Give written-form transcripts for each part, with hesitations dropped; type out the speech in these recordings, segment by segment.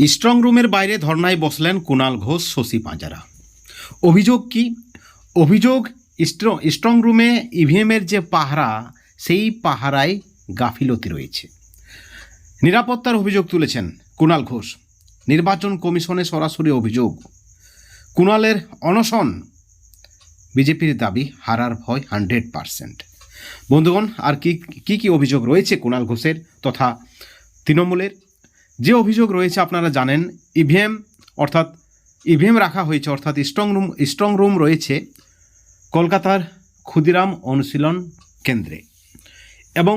Strong রুমের বাইরে ধর্নায় বসলেন কুণাল ঘোষ, শশী পাঁজারা। অভিযোগ কি? অভিযোগ স্ট্রং রুমে ইভিএমের যে পাহারা, সেই পাহারায় গাফিলতি রয়েছে। নিরাপত্তার অভিযোগ তুলেছেন কুণাল ঘোষ। নির্বাচন কমিশনে সরাসরি অভিযোগ। কুণালের অনশন, বিজেপির দাবি হারার ভয় 100%। বন্ধুগণ, আর কি অভিযোগ রয়েছে কুণাল ঘোষের তথা তৃণমূলের? যে অভিযোগ রয়েছে আপনারা জানেন, ইভিএম রাখা হয়েছে, অর্থাৎ স্ট্রং রুম রয়েছে কলকাতার ক্ষুদিরাম অনুশীলন কেন্দ্রে। এবং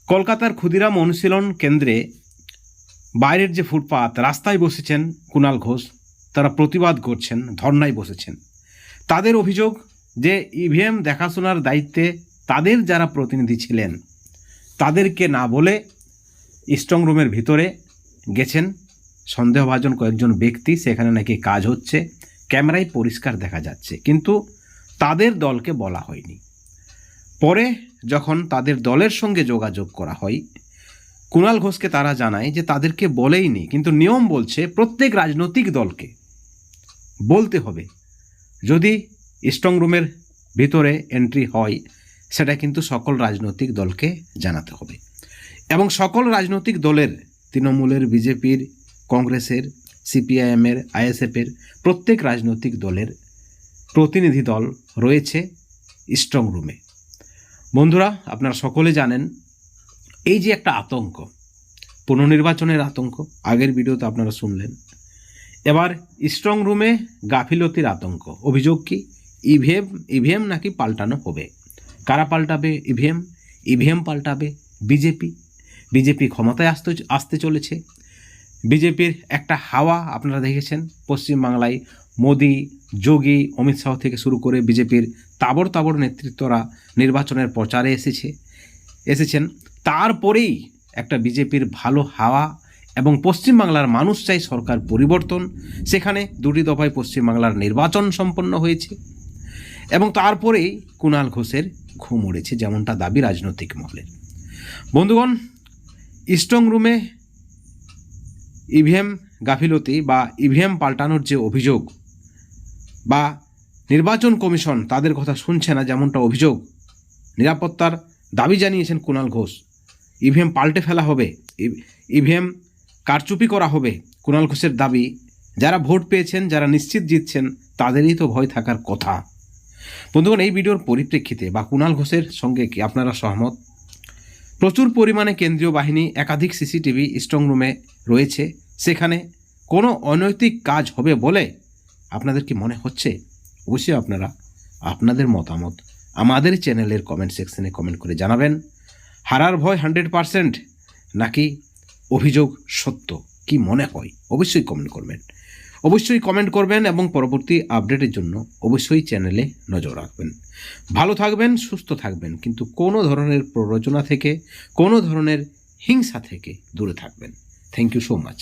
কলকাতার ক্ষুদিরাম অনুশীলন কেন্দ্রে বাইরের যে ফুটপাত, রাস্তায় বসেছেন কুণাল ঘোষ, তারা প্রতিবাদ করছেন, ধর্নায় বসেছেন। তাদের অভিযোগ যে ইভিএম দেখাশোনার দায়িত্বে তাদের যারা প্রতিনিধি ছিলেন, তাদেরকে না বলে স্ট্রং রুমের ভিতরে গেছেন সন্দেহভাজন কয়েকজন ব্যক্তি। সেখানে নাকি কাজ হচ্ছে, ক্যামেরায় পরিষ্কার দেখা যাচ্ছে, কিন্তু তাদের দলকে বলা হয়নি। পরে যখন তাদের দলের সঙ্গে যোগাযোগ করা হয়, কুণাল ঘোষকে তারা জানায় যে তাদেরকে বলেইনি, কিন্তু নিয়ম বলছে প্রত্যেক রাজনৈতিক দলকে বলতে হবে। যদি স্ট্রং রুমের ভিতরে এন্ট্রি হয়, সেটা কিন্তু সকল রাজনৈতিক দলকে জানাতে হবে। এবং সকল রাজনৈতিক দলের, তৃণমূলের, বিজেপির, কংগ্রেসের, সিপিআইএমের, আইএসএফের, প্রত্যেক রাজনৈতিক দলের প্রতিনিধি দল রয়েছে স্ট্রং রুমে। বন্ধুরা, আপনারা সকলে জানেন এই যে একটা আতঙ্ক, পুনর্নির্বাচনের আতঙ্ক, আগের ভিডিওতে আপনারা শুনলেন। এবার স্ট্রং রুমে গাফিলতির আতঙ্ক। অভিযোগ কি? ইভিএম নাকি পাল্টানো হবে। কারা পাল্টাবে ইভিএম পাল্টাবে বিজেপি ক্ষমতায় আসতে চলেছে। বিজেপির একটা হাওয়া আপনারা দেখেছেন পশ্চিমবাংলায়। মোদি, যোগী, অমিত শাহ থেকে শুরু করে বিজেপির তাবড় নেতৃত্বরা নির্বাচনের প্রচারে এসেছেন। তারপরেই একটা বিজেপির ভালো হাওয়া, এবং পশ্চিমবাংলার মানুষ চাই সরকার পরিবর্তন। সেখানে 2টি দফায় পশ্চিমবাংলার নির্বাচন সম্পন্ন হয়েছে, এবং তারপরেই কুণাল ঘোষের ঘুম উড়েছে, যেমনটা দাবি রাজনৈতিক মহলের। বন্ধুগণ, স্ট্রং রুমে ইভিএম গাফিলতি বা ইভিএম পাল্টানোর যে অভিযোগ, বা নির্বাচন কমিশন তাদের কথা শুনছে না, যেমনটা অভিযোগ, নিরাপত্তার দাবি জানিয়েছেন কুণাল ঘোষ। ইভিএম পাল্টে ফেলা হবে, ইভিএম কারচুপি করা হবে। কুণাল ঘোষের দাবি, যারা ভোট পেয়েছেন, যারা নিশ্চিত জিতছেন, তাদেরই তো ভয় থাকার কথা। বন্ধুগণ, এই ভিডিওর পরিপ্রেক্ষিতে বা কুণাল ঘোষের সঙ্গে কি আপনারা সহমত? প্রচুর পরিমাণে কেন্দ্রীয় বাহিনী, একাধিক সিসিটিভি স্ট্রং রুমে রয়েছে, সেখানে কোনো অনৈতিক কাজ হবে বলে আপনাদের কি মনে হচ্ছে? অবশ্যই আপনারা আপনাদের মতামত আমাদের চ্যানেলের কমেন্ট সেকশনে কমেন্ট করে জানাবেন। হারার ভয় 100% নাকি অভিযোগ সত্য, কি মনে হয়? অবশ্যই কমেন্ট করবেন এবং পরবর্তী আপডেটের জন্য অবশ্যই চ্যানেলে নজর রাখবেন। ভালো থাকবেন, সুস্থ থাকবেন, কিন্তু কোনো ধরনের প্ররোচনা থেকে, কোনো ধরনের হিংসা থেকে দূরে থাকবেন। Thank you so much.